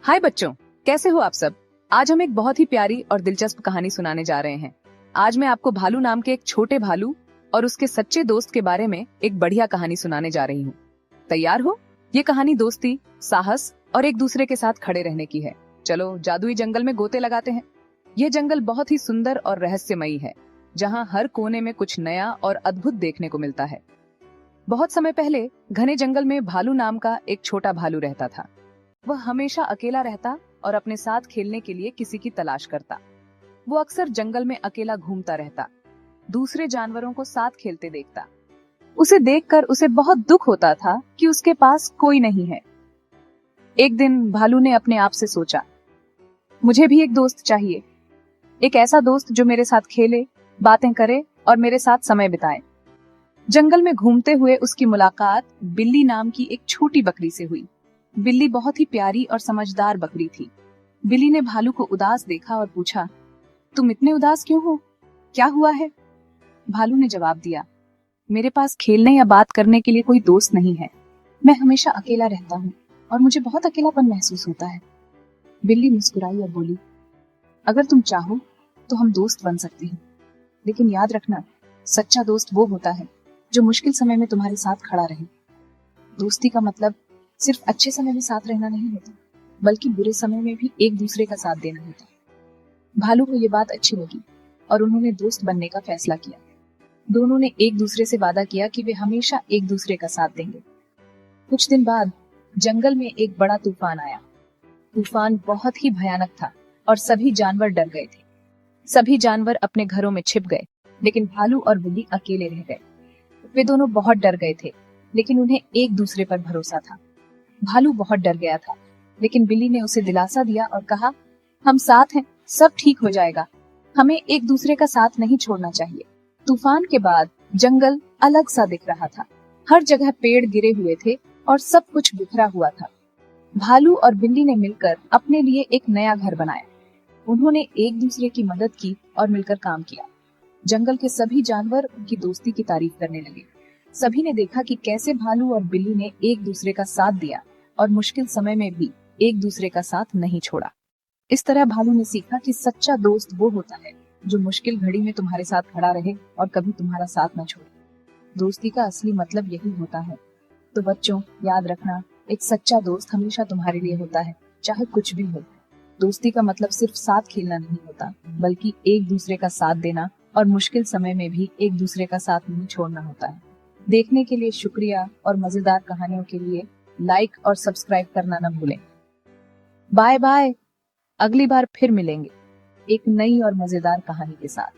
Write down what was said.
हाय बच्चों, कैसे हो आप सब। आज हम एक बहुत ही प्यारी और दिलचस्प कहानी सुनाने जा रहे हैं। आज मैं आपको भालू नाम के एक छोटे भालू और उसके सच्चे दोस्त के बारे में एक बढ़िया कहानी सुनाने जा रही हूँ। तैयार हो? ये कहानी दोस्ती, साहस और एक दूसरे के साथ खड़े रहने की है। चलो जादुई जंगल में गोते लगाते हैं। यह जंगल बहुत ही सुंदर और रहस्यमयी है, जहाँ हर कोने में कुछ नया और अद्भुत देखने को मिलता है। बहुत समय पहले घने जंगल में भालू नाम का एक छोटा भालू रहता था। वह हमेशा अकेला रहता और अपने साथ खेलने के लिए किसी की तलाश करता। वो अक्सर जंगल में अकेला घूमता रहता, दूसरे जानवरों को साथ खेलते देखता। उसे देखकर उसे बहुत दुख होता था कि उसके पास कोई नहीं है। एक दिन भालू ने अपने आप से सोचा, मुझे भी एक दोस्त चाहिए, एक ऐसा दोस्त जो मेरे साथ खेले, बातें करे और मेरे साथ समय बिताए। जंगल में घूमते हुए उसकी मुलाकात बिल्ली नाम की एक छोटी बकरी से हुई। बिल्ली बहुत ही प्यारी और समझदार बकरी थी। बिल्ली ने भालू को उदास देखा और पूछा, तुम इतने उदास क्यों हो? क्या हुआ है? भालू ने जवाब दिया, मेरे पास खेलने या बात करने के लिए कोई दोस्त नहीं है। मैं हमेशा अकेला रहता हूँ और मुझे बहुत अकेलापन महसूस होता है। बिल्ली मुस्कुराई और बोली, अगर तुम चाहो तो हम दोस्त बन सकते हैं, लेकिन याद रखना, सच्चा दोस्त वो होता है जो मुश्किल समय में तुम्हारे साथ खड़ा रहे। दोस्ती का मतलब सिर्फ अच्छे समय में साथ रहना नहीं होता, बल्कि बुरे समय में भी एक दूसरे का साथ देना होता है। भालू को ये बात अच्छी लगी और उन्होंने दोस्त बनने का फैसला किया। दोनों ने एक दूसरे से वादा किया कि वे हमेशा एक दूसरे का साथ देंगे। कुछ दिन बाद जंगल में एक बड़ा तूफान आया। तूफान बहुत ही भयानक था और सभी जानवर डर गए थे। सभी जानवर अपने घरों में छिप गए, लेकिन भालू और बिल्ली अकेले रह गए। वे दोनों बहुत डर गए थे, लेकिन उन्हें एक दूसरे पर भरोसा था। भालू बहुत डर गया था, लेकिन बिल्ली ने उसे दिलासा दिया और कहा, हम साथ हैं, सब ठीक हो जाएगा। हमें एक दूसरे का साथ नहीं छोड़ना चाहिए। तूफान के बाद जंगल अलग सा दिख रहा था। हर जगह पेड़ गिरे हुए थे और सब कुछ बिखरा हुआ था। भालू और बिल्ली ने मिलकर अपने लिए एक नया घर बनाया। उन्होंने एक दूसरे की मदद की और मिलकर काम किया। जंगल के सभी जानवर उनकी दोस्ती की तारीफ करने लगे। सभी ने देखा कि कैसे भालू और बिल्ली ने एक दूसरे का साथ दिया और मुश्किल समय में भी एक दूसरे का साथ नहीं छोड़ा। इस तरह भालू ने सीखा कि सच्चा दोस्त वो होता है जो मुश्किल घड़ी में तुम्हारे साथ खड़ा रहे और कभी तुम्हारा साथ न छोड़े। दोस्ती का असली मतलब यही होता है। तो बच्चों, याद रखना, एक सच्चा दोस्त हमेशा तुम्हारे लिए होता है, चाहे कुछ भी हो। दोस्ती का मतलब सिर्फ साथ खेलना नहीं होता, बल्कि एक दूसरे का साथ देना और मुश्किल समय में भी एक दूसरे का साथ नहीं छोड़ना होता है। देखने के लिए शुक्रिया और मजेदार कहानियों के लिए लाइक और सब्सक्राइब करना न भूलें। Bye bye. अगली बार फिर मिलेंगे एक नई और मजेदार कहानी के साथ।